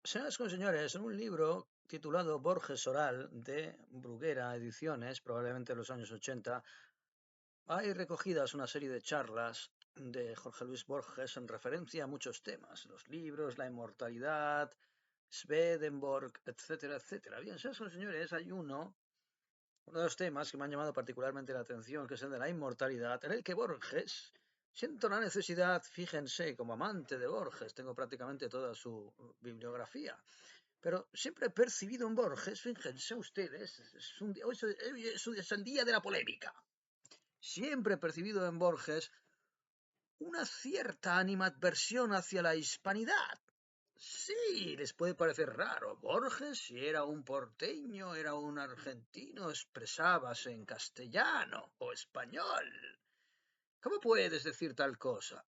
Señoras y señores, en un libro titulado Borges Oral de Bruguera Ediciones, probablemente en los años 80, hay recogidas una serie de charlas de Jorge Luis Borges en referencia a muchos temas, los libros, la inmortalidad, Swedenborg, etcétera, etcétera. Bien, señoras y señores, hay uno de los temas que me han llamado particularmente la atención, que es el de la inmortalidad, en el que Borges, siento la necesidad, fíjense, como amante de Borges, tengo prácticamente toda su bibliografía, pero siempre he percibido en Borges, fíjense ustedes, es el día de la polémica. Siempre he percibido en Borges una cierta animadversión hacia la hispanidad. Sí, les puede parecer raro. Borges, si era un porteño, era un argentino, expresábase en castellano o español. ¿Cómo puedes decir tal cosa?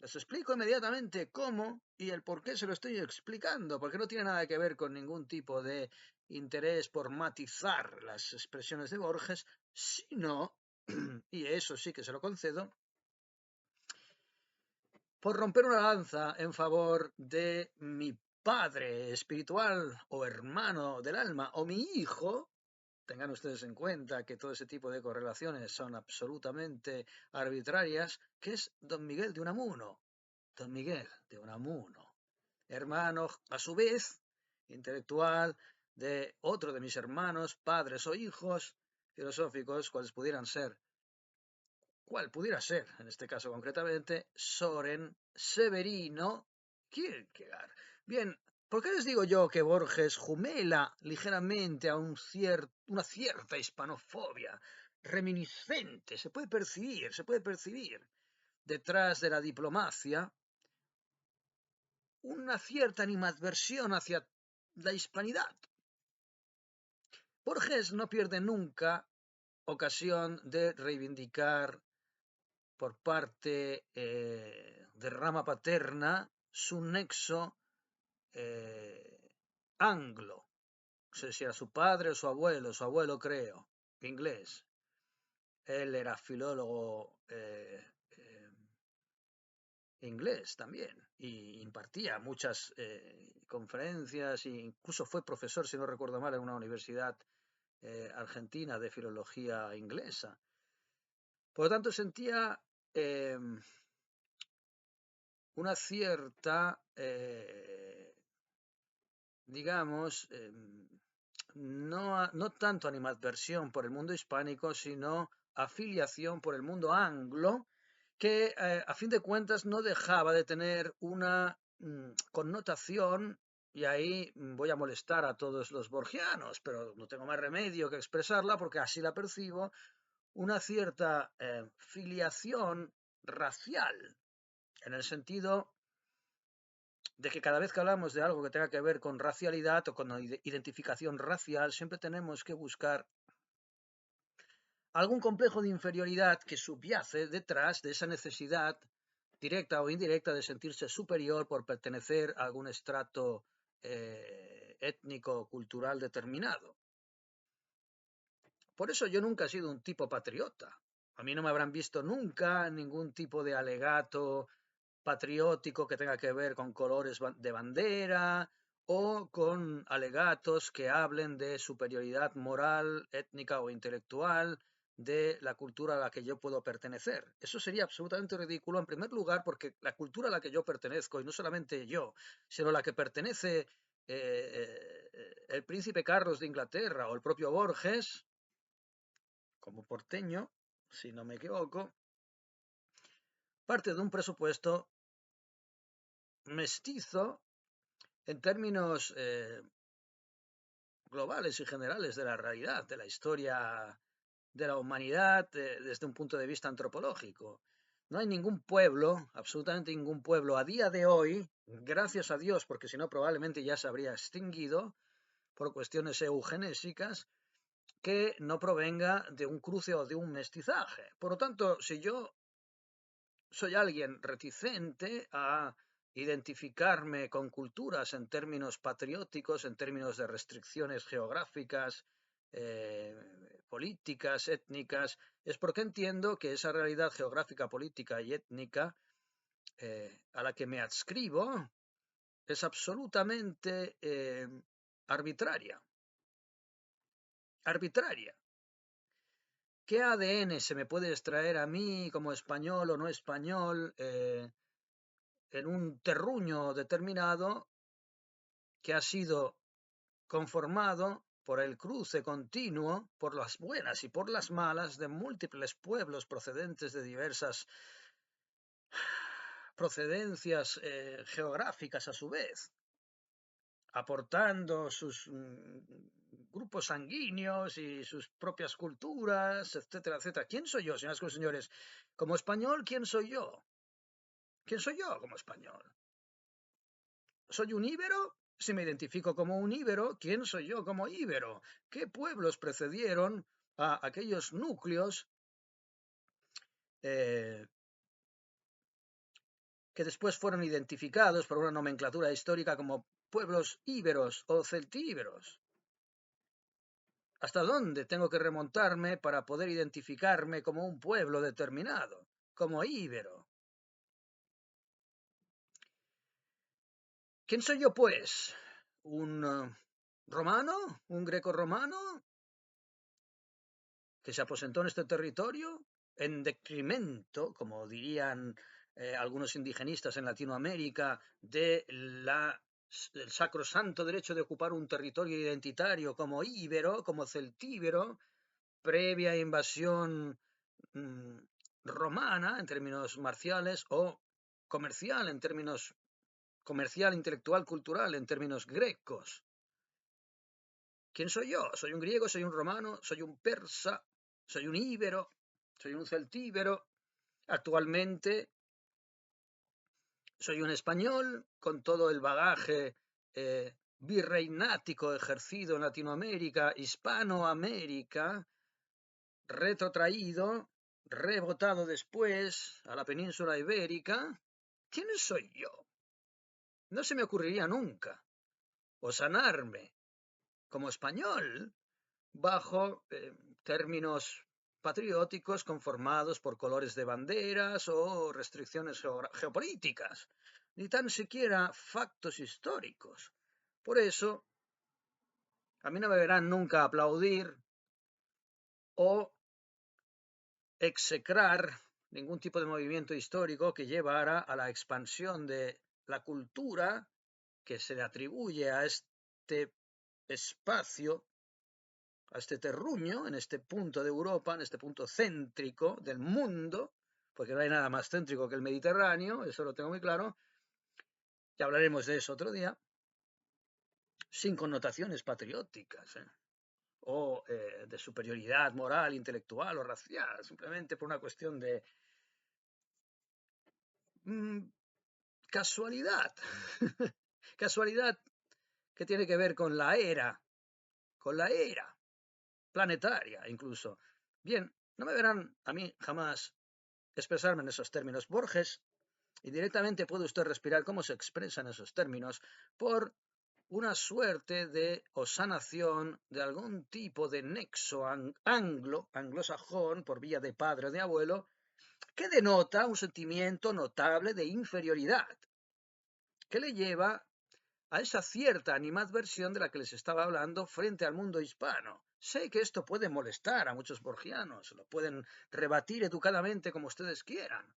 Les explico inmediatamente cómo y el por qué se lo estoy explicando, porque no tiene nada que ver con ningún tipo de interés por matizar las expresiones de Borges, sino, y eso sí que se lo concedo, por romper una lanza en favor de mi padre espiritual o hermano del alma o mi hijo. Tengan ustedes en cuenta que todo ese tipo de correlaciones son absolutamente arbitrarias, que es don Miguel de Unamuno. Don Miguel de Unamuno, hermano a su vez intelectual de otro de mis hermanos, padres o hijos filosóficos, cuál pudiera ser, en este caso concretamente, Soren Severino Kierkegaard. Bien, ¿por qué les digo yo que Borges jumela ligeramente a una cierta hispanofobia reminiscente? Se puede percibir detrás de la diplomacia una cierta animadversión hacia la hispanidad. Borges no pierde nunca ocasión de reivindicar por parte de rama paterna su nexo anglo. No sé si era su padre o su abuelo creo, inglés. Él era filólogo inglés también y impartía muchas conferencias e incluso fue profesor, si no recuerdo mal, en una universidad argentina de filología inglesa. Por lo tanto, sentía una cierta, digamos, no tanto animadversión por el mundo hispánico, sino afiliación por el mundo anglo, que a fin de cuentas no dejaba de tener una connotación, y ahí voy a molestar a todos los borgianos, pero no tengo más remedio que expresarla porque así la percibo, una cierta filiación racial, en el sentido de que cada vez que hablamos de algo que tenga que ver con racialidad o con identificación racial, siempre tenemos que buscar algún complejo de inferioridad que subyace detrás de esa necesidad directa o indirecta de sentirse superior por pertenecer a algún estrato étnico o cultural determinado. Por eso yo nunca he sido un tipo patriota. A mí no me habrán visto nunca ningún tipo de alegato patriótico que tenga que ver con colores de bandera o con alegatos que hablen de superioridad moral, étnica o intelectual de la cultura a la que yo puedo pertenecer. Eso sería absolutamente ridículo, en primer lugar, porque la cultura a la que yo pertenezco, y no solamente yo, sino la que pertenece el príncipe Carlos de Inglaterra o el propio Borges, como porteño, si no me equivoco, parte de un presupuesto mestizo en términos globales y generales de la realidad, de la historia de la humanidad desde un punto de vista antropológico. No hay ningún pueblo, absolutamente ningún pueblo a día de hoy, gracias a Dios, porque si no probablemente ya se habría extinguido por cuestiones eugenésicas, que no provenga de un cruce o de un mestizaje. Por lo tanto, si yo soy alguien reticente a identificarme con culturas en términos patrióticos, en términos de restricciones geográficas, políticas, étnicas, es porque entiendo que esa realidad geográfica, política y étnica a la que me adscribo es absolutamente arbitraria. Arbitraria. ¿Qué ADN se me puede extraer a mí como español o no español en un terruño determinado que ha sido conformado por el cruce continuo, por las buenas y por las malas, de múltiples pueblos procedentes de diversas procedencias geográficas a su vez, aportando sus grupos sanguíneos y sus propias culturas, etcétera, etcétera? ¿Quién soy yo, señoras y señores? Como español, ¿quién soy yo? ¿Quién soy yo como español? ¿Soy un íbero? Si me identifico como un íbero, ¿quién soy yo como íbero? ¿Qué pueblos precedieron a aquellos núcleos eh, que después fueron identificados por una nomenclatura histórica como pueblos íberos o celtíberos? ¿Hasta dónde tengo que remontarme para poder identificarme como un pueblo determinado, como íbero? ¿Quién soy yo, pues? ¿Un romano? ¿Un greco-romano que se aposentó en este territorio en decremento, como dirían algunos indigenistas en Latinoamérica, del sacrosanto derecho de ocupar un territorio identitario como íbero, como celtíbero, previa invasión mm, romana en términos marciales o comercial en términos comercial, intelectual, cultural en términos grecos? ¿Quién soy yo? ¿Soy un griego? ¿Soy un romano? ¿Soy un persa? ¿Soy un íbero? ¿Soy un celtíbero? Actualmente soy un español con todo el bagaje virreinático ejercido en Latinoamérica, Hispanoamérica, retrotraído, rebotado después a la península ibérica. ¿Quién soy yo? No se me ocurriría nunca osanarme como español bajo términos patrióticos conformados por colores de banderas o restricciones geopolíticas, ni tan siquiera factos históricos. Por eso, a mí no me verán nunca aplaudir o execrar ningún tipo de movimiento histórico que llevara a la expansión de la cultura que se le atribuye a este espacio, a este terruño, en este punto de Europa, en este punto céntrico del mundo, porque no hay nada más céntrico que el Mediterráneo, eso lo tengo muy claro, ya hablaremos de eso otro día, sin connotaciones patrióticas, o de superioridad moral, intelectual o racial, simplemente por una cuestión de mmm, casualidad, casualidad que tiene que ver con la era planetaria incluso. Bien, no me verán a mí jamás expresarme en esos términos. Borges, y directamente puede usted respirar cómo se expresan esos términos, por una suerte de osanación de algún tipo de nexo anglosajón, por vía de padre o de abuelo, que denota un sentimiento notable de inferioridad, que le lleva a esa cierta animadversión de la que les estaba hablando frente al mundo hispano. Sé que esto puede molestar a muchos borgianos, lo pueden rebatir educadamente como ustedes quieran,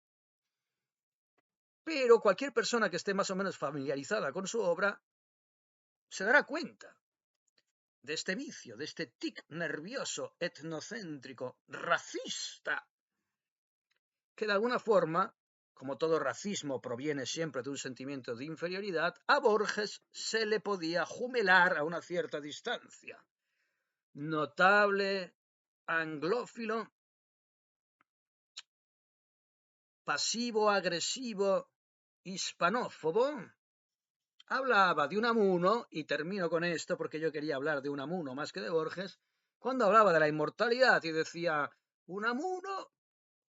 pero cualquier persona que esté más o menos familiarizada con su obra se dará cuenta de este vicio, de este tic nervioso, etnocéntrico, racista, que de alguna forma, como todo racismo proviene siempre de un sentimiento de inferioridad, a Borges se le podía jumelar a una cierta distancia. Notable anglófilo, pasivo-agresivo, hispanófobo, hablaba de Unamuno, y termino con esto porque yo quería hablar de Unamuno más que de Borges, cuando hablaba de la inmortalidad y decía, Unamuno,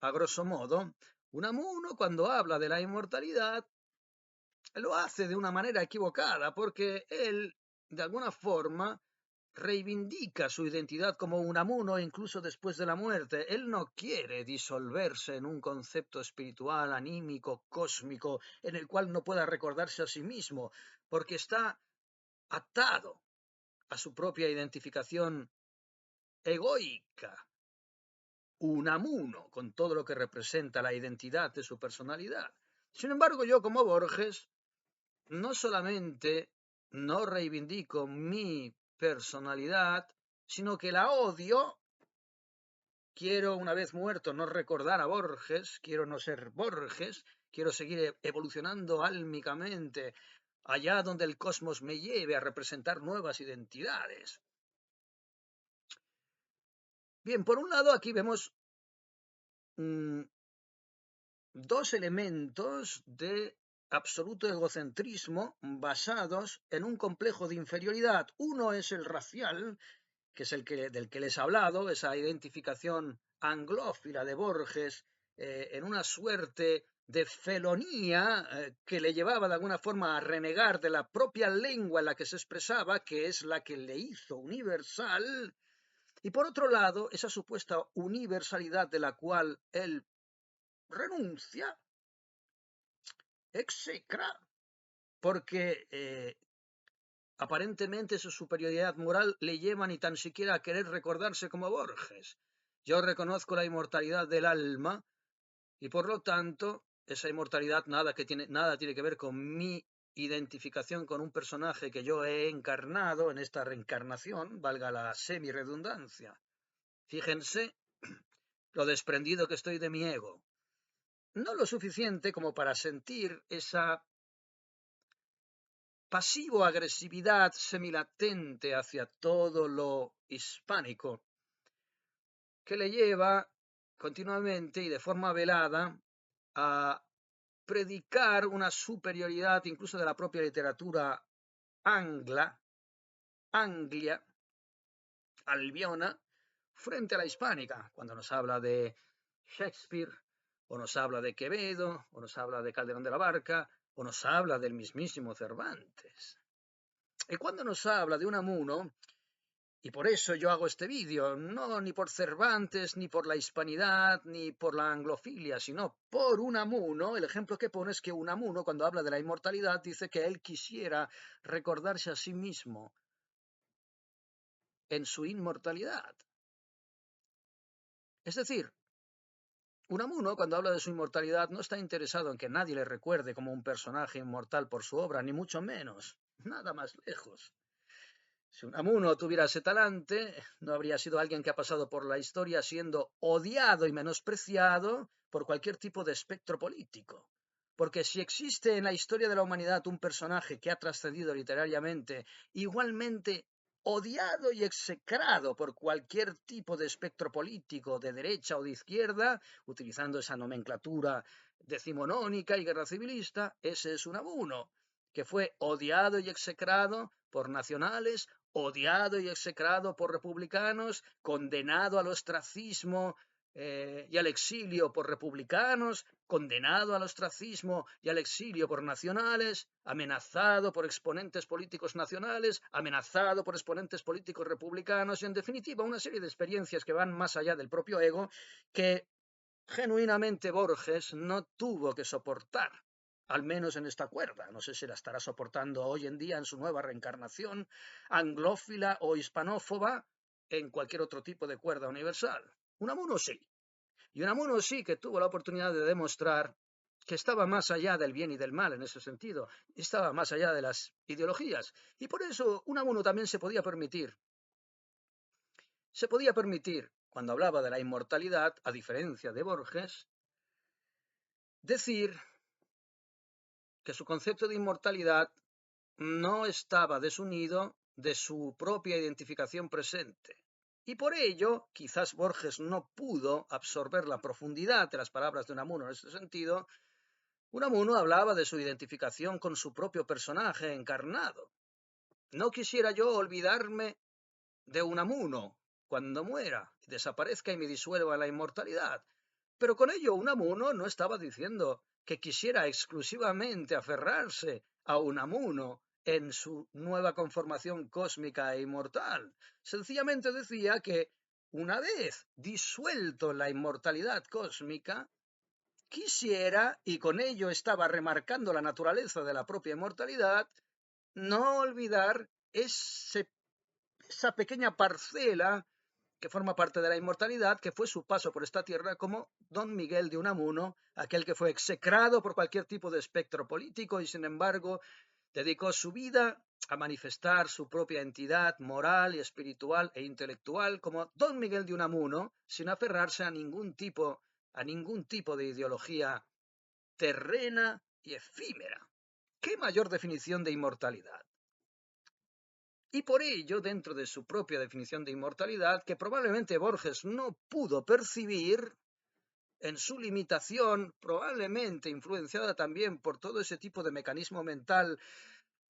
a grosso modo, Unamuno cuando habla de la inmortalidad lo hace de una manera equivocada porque él, de alguna forma, reivindica su identidad como Unamuno incluso después de la muerte. Él no quiere disolverse en un concepto espiritual, anímico, cósmico, en el cual no pueda recordarse a sí mismo, porque está atado a su propia identificación egoica, Unamuno, con todo lo que representa la identidad de su personalidad. Sin embargo, yo como Borges, no solamente no reivindico mi personalidad, sino que la odio. Quiero, una vez muerto, no recordar a Borges, quiero no ser Borges, quiero seguir evolucionando álmicamente allá donde el cosmos me lleve a representar nuevas identidades. Bien, por un lado aquí vemos dos elementos de absoluto egocentrismo basados en un complejo de inferioridad. Uno es el racial, que es del que les he hablado, esa identificación anglófila de Borges en una suerte de felonía que le llevaba de alguna forma a renegar de la propia lengua en la que se expresaba, que es la que le hizo universal, y por otro lado, esa supuesta universalidad de la cual él renuncia, execra, porque aparentemente su superioridad moral le lleva ni tan siquiera a querer recordarse como Borges. Yo reconozco la inmortalidad del alma y por lo tanto esa inmortalidad nada tiene que ver con mi identificación con un personaje que yo he encarnado en esta reencarnación, valga la semi-redundancia. Fíjense lo desprendido que estoy de mi ego. No lo suficiente como para sentir esa pasivo-agresividad semilatente hacia todo lo hispánico, que le lleva continuamente y de forma velada a predicar una superioridad incluso de la propia literatura anglia, albiona, frente a la hispánica, cuando nos habla de Shakespeare, o nos habla de Quevedo, o nos habla de Calderón de la Barca, o nos habla del mismísimo Cervantes. Y cuando nos habla de Unamuno, y por eso yo hago este vídeo, no ni por Cervantes, ni por la hispanidad, ni por la anglofilia, sino por Unamuno, el ejemplo que pone es que Unamuno, cuando habla de la inmortalidad, dice que él quisiera recordarse a sí mismo en su inmortalidad. Es decir, Unamuno, cuando habla de su inmortalidad, no está interesado en que nadie le recuerde como un personaje inmortal por su obra, ni mucho menos, nada más lejos. Si Unamuno tuviera ese talante, no habría sido alguien que ha pasado por la historia siendo odiado y menospreciado por cualquier tipo de espectro político. Porque si existe en la historia de la humanidad un personaje que ha trascendido literariamente, igualmente odiado y execrado por cualquier tipo de espectro político, de derecha o de izquierda, utilizando esa nomenclatura decimonónica y guerra civilista, ese es Unamuno, que fue odiado y execrado por nacionales, odiado y execrado por republicanos, condenado al ostracismo y al exilio por republicanos, condenado al ostracismo y al exilio por nacionales, amenazado por exponentes políticos nacionales, amenazado por exponentes políticos republicanos y, en definitiva, una serie de experiencias que van más allá del propio ego que genuinamente Borges no tuvo que soportar, al menos en esta cuerda. No sé si la estará soportando hoy en día en su nueva reencarnación anglófila o hispanófoba en cualquier otro tipo de cuerda universal. Unamuno sí. Y Unamuno sí que tuvo la oportunidad de demostrar que estaba más allá del bien y del mal en ese sentido, estaba más allá de las ideologías. Y por eso Unamuno también se podía permitir, cuando hablaba de la inmortalidad, a diferencia de Borges, decir que su concepto de inmortalidad no estaba desunido de su propia identificación presente. Y por ello, quizás Borges no pudo absorber la profundidad de las palabras de Unamuno en ese sentido. Unamuno hablaba de su identificación con su propio personaje encarnado. No quisiera yo olvidarme de Unamuno cuando muera, desaparezca y me disuelva la inmortalidad. Pero con ello Unamuno no estaba diciendo que quisiera exclusivamente aferrarse a Unamuno en su nueva conformación cósmica e inmortal. Sencillamente decía que una vez disuelto la inmortalidad cósmica, quisiera, y con ello estaba remarcando la naturaleza de la propia inmortalidad, no olvidar esa pequeña parcela que forma parte de la inmortalidad, que fue su paso por esta tierra como don Miguel de Unamuno, aquel que fue execrado por cualquier tipo de espectro político y sin embargo dedicó su vida a manifestar su propia entidad moral y espiritual e intelectual como don Miguel de Unamuno, sin aferrarse a ningún tipo de ideología terrena y efímera. ¿Qué mayor definición de inmortalidad? Y por ello, dentro de su propia definición de inmortalidad, que probablemente Borges no pudo percibir, en su limitación, probablemente influenciada también por todo ese tipo de mecanismo mental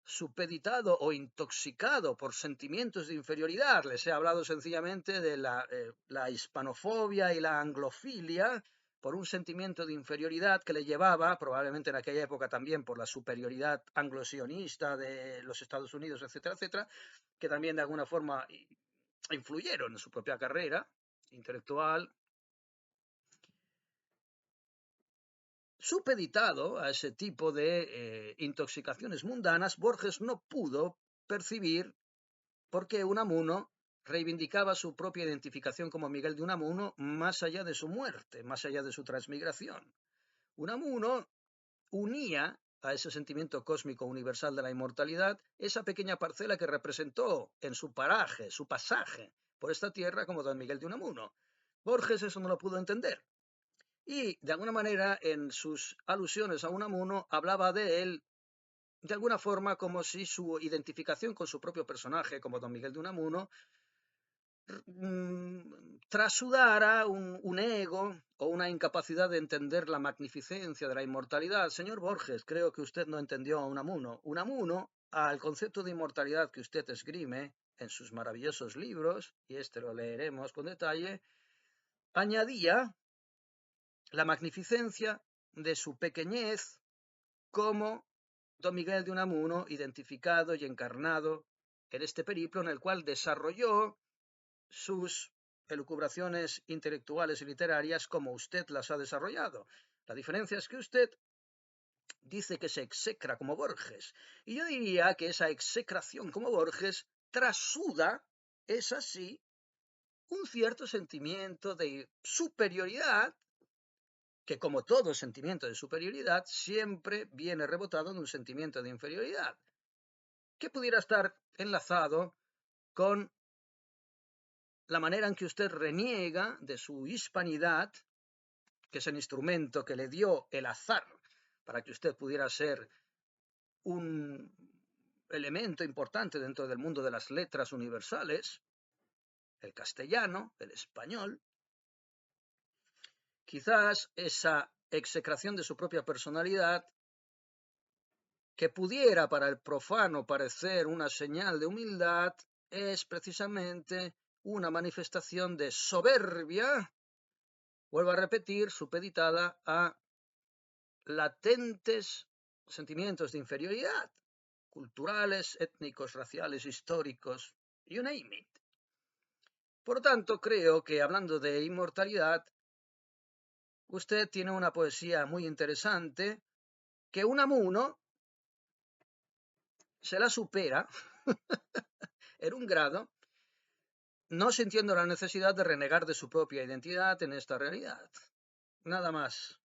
supeditado o intoxicado por sentimientos de inferioridad. Les he hablado sencillamente de la hispanofobia y la anglofilia, por un sentimiento de inferioridad que le llevaba, probablemente en aquella época también por la superioridad anglo-sionista de los Estados Unidos, etcétera, etcétera, que también de alguna forma influyeron en su propia carrera intelectual. Supeditado a ese tipo de intoxicaciones mundanas, Borges no pudo percibir por qué Unamuno reivindicaba su propia identificación como Miguel de Unamuno más allá de su muerte, más allá de su transmigración. Unamuno unía a ese sentimiento cósmico universal de la inmortalidad esa pequeña parcela que representó en su paraje, su pasaje por esta tierra como don Miguel de Unamuno. Borges eso no lo pudo entender. Y, de alguna manera, en sus alusiones a Unamuno, hablaba de él, de alguna forma, como si su identificación con su propio personaje, como don Miguel de Unamuno, trasudara un ego o una incapacidad de entender la magnificencia de la inmortalidad. Señor Borges, creo que usted no entendió a Unamuno. Unamuno, al concepto de inmortalidad que usted esgrime en sus maravillosos libros, y este lo leeremos con detalle, añadía la magnificencia de su pequeñez como don Miguel de Unamuno, identificado y encarnado en este periplo en el cual desarrolló sus elucubraciones intelectuales y literarias como usted las ha desarrollado. La diferencia es que usted dice que se execra como Borges, y yo diría que esa execración como Borges trasuda, es así, un cierto sentimiento de superioridad que, como todo sentimiento de superioridad, siempre viene rebotado en un sentimiento de inferioridad, que pudiera estar enlazado con la manera en que usted reniega de su hispanidad, que es el instrumento que le dio el azar para que usted pudiera ser un elemento importante dentro del mundo de las letras universales, el castellano, el español. Quizás esa execración de su propia personalidad, que pudiera para el profano parecer una señal de humildad, es precisamente una manifestación de soberbia, vuelvo a repetir, supeditada a latentes sentimientos de inferioridad, culturales, étnicos, raciales, históricos, you name it. Por tanto, creo que hablando de inmortalidad, usted tiene una poesía muy interesante que Unamuno se la supera en un grado, no sintiendo la necesidad de renegar de su propia identidad en esta realidad. Nada más.